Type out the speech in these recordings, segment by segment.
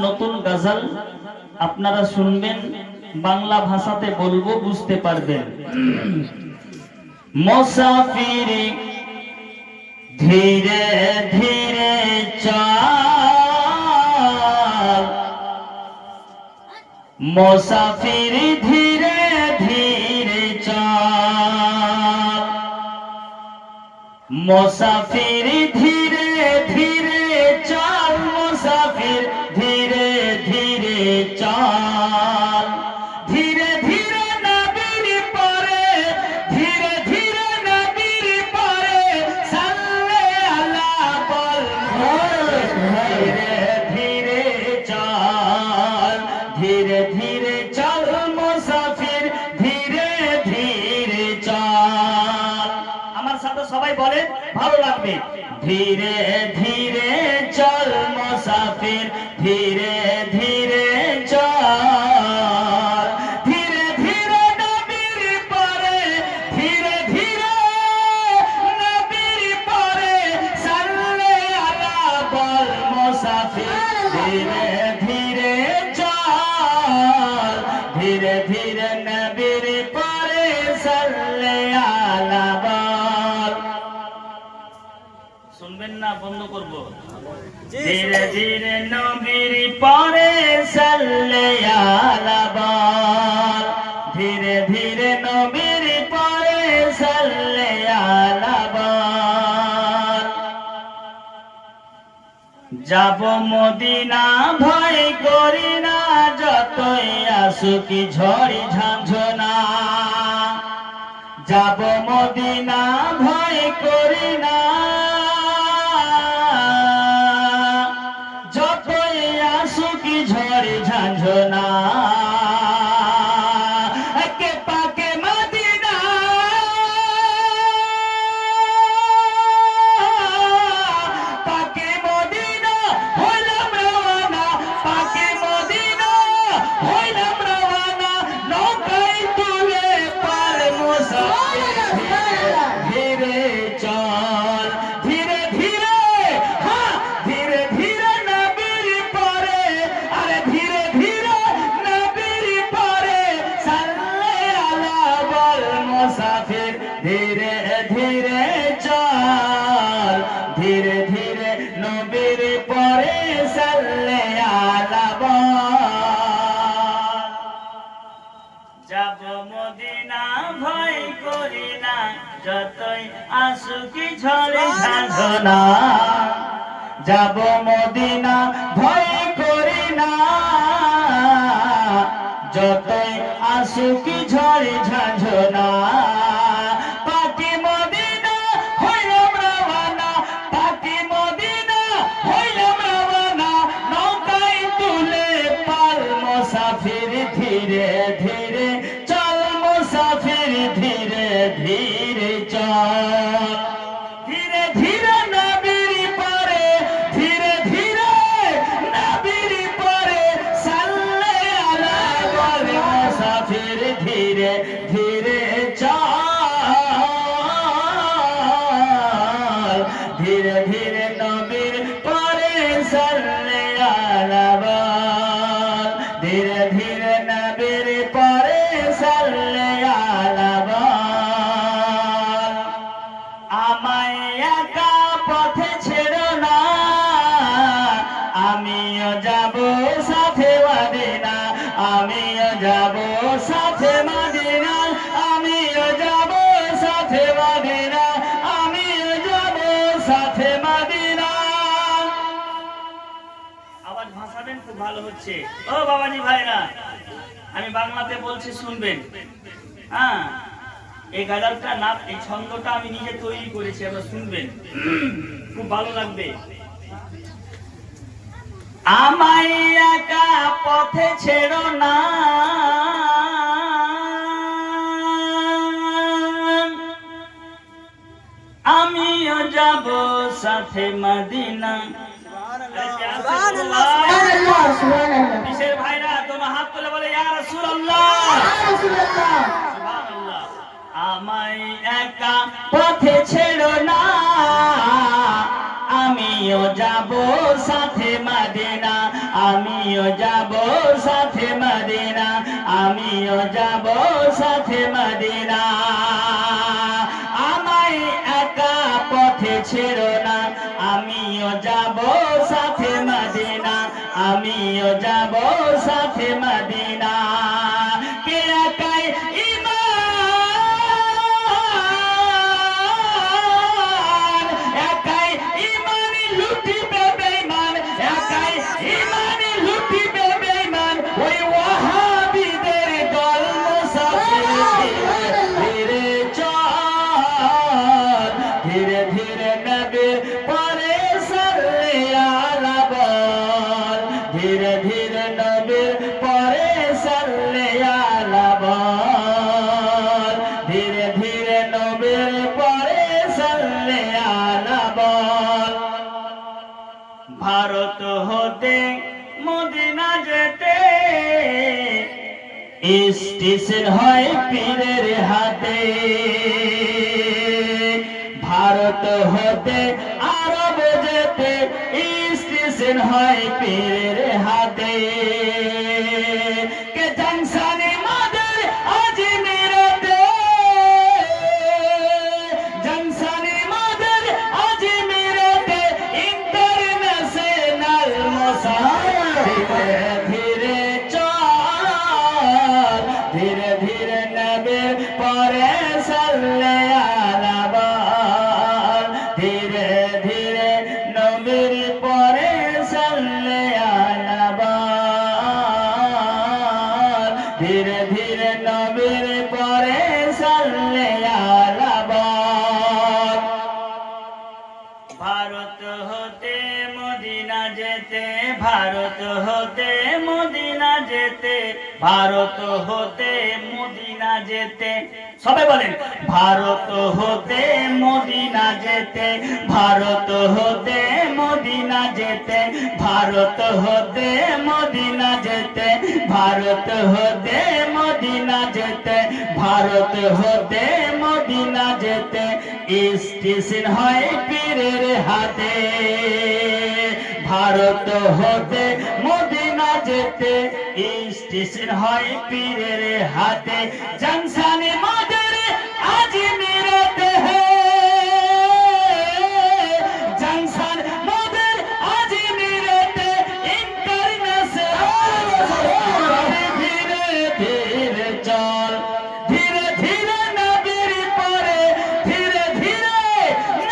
নতুন গজল আপনারা শুনবেন, বাংলা ভাষাতে বলবো, বুঝতে পারবেন। মুসাফির ধীরে ধীরে চল, মুসাফির ধীরে ধীরে চল, মুসাফির ধীরে ধীরে চল, মুসাফির ধীরে ধীরে চল, ধীরে ধীরে নবীর পরে, ধীরে ধীরে নবীর পরে সাল্লে আলা বল, ধীরে ধীরে চল, ধীরে ধীরে চল, মুসাফির ধীরে ধীরে চল। আমার সাথে সবাই বলে, ভালো লাগবে। ধীরে ধীরে চল, মুসাফির ধীরে ধীরে চল, ধীরে ধীরে নবীর পরে, ধীরে ধীরে নবীর পরে সাল্লে আলা বল, মুসাফির ধীরে ধীরে চল, ধীরে ধীরে নবীর পরে সাল্লে আলা বল। শুনবেন না, বন্ধ করব। ধীরে ধীরে নবীর পরে সাল্লে আলা বল, ধীরে ধীরে নবীর পরে সাল্লে আলা বল। যাব মদিনা ভয় করি না, যতই আসুক ঝড়ি ঝাঁঝনা, যাব মদিনা ভয় করি না, যতই আসুক ঝড়ি ঝাঁঝনা, একে পাকে মদিনা, পাকে মদিনা হইলাম রওয়ানা, পাকে মদিনা হইলাম রওয়ানা, নৌকায় তুলে পার মুসাফির ধীরে চল, ধীরে ধীরে, হ্যাঁ ধীরে ধীরে নবীর পরে, আরে ধীরে ধীরে নবীর পরে সাল্লে আলা বল, মুসাফির ধীরে ধীরে চল, ধীরে ধীরে নবীর পরে সাল্লে আলা বল। যাব মদিনা ভয় করি না, যতই আসুক ঝড়ে ঝাঁঝনা, যাব মদিনা ভয় করি না, যতই আসুক ঝড়ে ঝাঁঝনা, পাকে মদিনা হইলাম রওয়ানা, পাকে মদিনা হইলাম রওয়ানা, নৌকায় তুলে পাল, মুসাফির ধীরে ধীরে চল, মুসাফির ধীরে ধীরে চল, ধীরে ধীরে নবীর পরে, ধীরে ধীরে নবীর পরে সাল্লে আলা বল, মুসাফির ধীরে ধীরে চল, ধীরে ধীরে নবীর পরে সাল্লে আলা বল, ধীরে ধীরে নবীর পরে সাল্লে আলা বল। আমায় একা পথে ছেড়ো না, আমিও যাব সাথে মদিনা, আমিও যাব সাথে মদিনা, আমিও যাব সাথে মদিনা, আমিও যাব সাথে মদিনা। আওয়াজ ভাষাবেন, খুব ভালো হচ্ছে। ও বাবাজি ভাইরা, আমি বাংলাতে বলছি, শুনবেন। হ্যাঁ, এই গাজালটা না, এই ছন্দটা আমি নিজে তৈরি করেছি, আপনারা শুনবেন, খুব ভালো লাগবে। আমায় একা পথে ছেড়ো না, আমিও যাব সাথে মদিনা। কিসের ভাইরা, তোমার হাত তুলে বলে ইয়া রাসূলুল্লাহ, সুবহানাল্লাহ। আমায় একা পথে ছেড়ো না, আমিও যাব সাথে মদিনা, আমিও যাব সাথে মদিনা, আমিও যাব সাথে মদিনা। আমায় একা পথে ছেড়ো না, আমিও যাব সাথে মদিনা, আমিও যাব সাথে মদিনা। কে একাই ঈমান, একাই ঈমান লুটিবে বেঈমান, একাই ঈমান লুটিবে বেঈমান। ওই ওয়াহাবীদের দল মুসাফির ধীরে চল, ধীরে ধীরে নবীর পরে সাল্লে আলা বল, ধীরে ধীরে নবীর পরে সাল্লে আলা বল, ধীরে ধীরে নবীর পরে সাল্লে আলা বল। ভারত হতে মদিনা যেতে স্টেশন হয় পীরের হাতে, ভারত হতে আরব যেতে স্টেশন হয় পীরের হাতে। কে জংশনে মাদার আজমিরতে, জংশনে মাদার আজমিরতে ইন্টারন্যাশনাল মুসাফির ধীরে চল, ধীরে ধীরে নবীর পরে সাল্লে আলা বল, ধীরে ধীরে নবীর পরে সাল্লে আলা বল, ধীরে ধীরে নবীর পরে সাল্লে আলা বল। ভারত হতে মদিনা যেতে, ভারত হতে মদিনা যেতে, ভারত হতে মদিনা যেতে। সবাই বলেন ভারত হতে মদিনা যেতে, ভারত হতে মদিনা যেতে, ভারত হতে মদিনা যেতে, ভারত হতে মদিনা যেতে, ভারত হতে মদিনা যেতে স্টেশন হয় পীরের হাতে, ভারত হতে মদিনা যেতে স্টেশন হয় পীরের হাতে। জংশনে মাদার আজমিরতে হে, জংশন মাদার আজমিরতে ইন্টারন্যাশনাল। ধীরে ধীরে চল, ধীরে ধীরে নবীর পরে, ধীরে ধীরে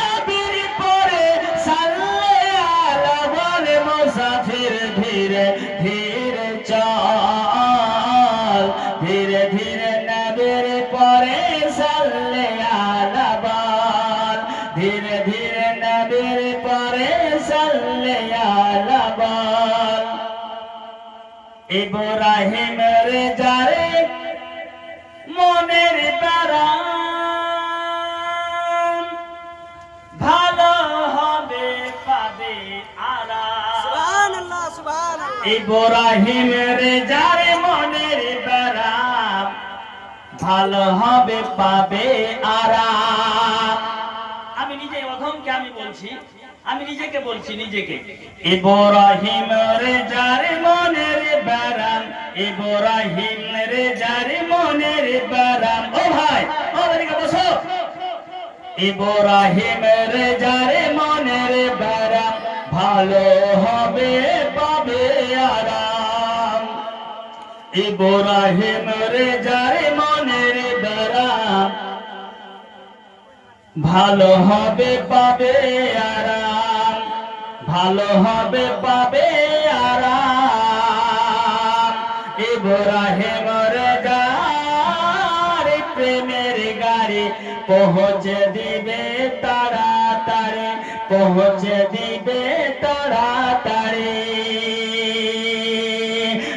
নবীর পরে সাল্লে আলা বল মুসাফির ধীরে ধীরে চল, ধীরে ধীরে নবীর পরে সাল্লে আলা বল, ধীরে ধীরে নবীর পরে সাল্লে আলা বল। ইব্রাহিম রে যারে মনের প্রাণ, ভালো হবে পাবে আরাম। সুবহানাল্লাহ সুবহানাল্লাহ। ইব্রাহিম রে যারে মনের প্রাণ, ভালো হবে পাবে আরাম। আমি নিজে অধমকে আমি বলছি, আমি নিজেকে বলছি নিজেকে। ইব্রাহিম রে যারে মনের প্রাণ, ইব্রাহিম রে যারে মনের প্রাণ। ও ভাই, ও এদিকে বসো। ইব্রাহিম রে যারে মনের প্রাণ, ভালো হবে পাবে আরাম। ইব্রাহিম রে যারে মনের প্রাণ, ভালো হবে পাবে আরাম, ভালো হবে পাবে আরাম। ইব্রাহিম রে যারে প্রেমের গাড়ি পৌঁছে দিবে তাড়াতাড়ি, পৌঁছে দিবে তাড়াতাড়ি।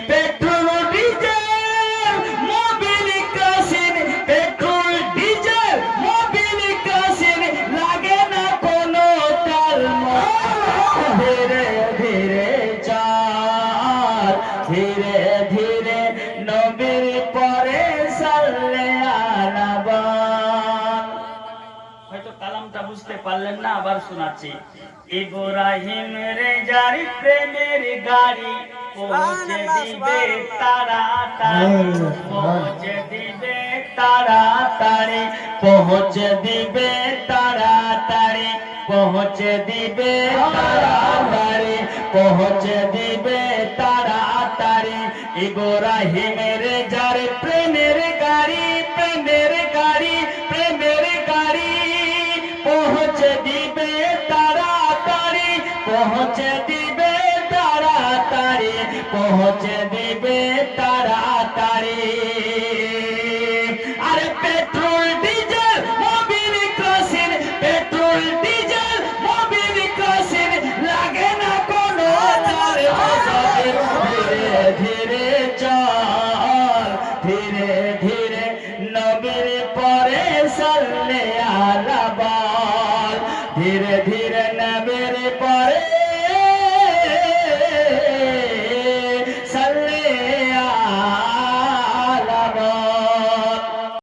Petrol diesel Mobil Kachin, petrol diesel Mobil Kachin লাগে না কোনো তাল। ধীরে ধীরে চল, ধীরে ধীরে নবীর পরে সাল্লে আলা বল। হয়তো কালামটা বুঝতে পারলেন না, আবার শোনাচ্ছি। ইব্রাহিম রে যারি প্রেমের গাড়ি পৌঁছে দিবে তাড়াতাড়ি, পৌঁছে দিবে তাড়াতাড়ি, পৌঁছে দিবে তাড়াতাড়ি, পৌঁছে দিবে তাড়াতাড়ি, পৌঁছে দিবে তাড়াতাড়ি। ইব্রাহিমের যার প্রেমের গাড়ি, প্রেমের গাড়ি, প্রেমের গাড়ি, পৌঁছে দিবে তাড়াতাড়ি, পৌঁছে দিবে তাড়াতাড়ি, পৌঁছে দিবে তাড়াতাড়ি।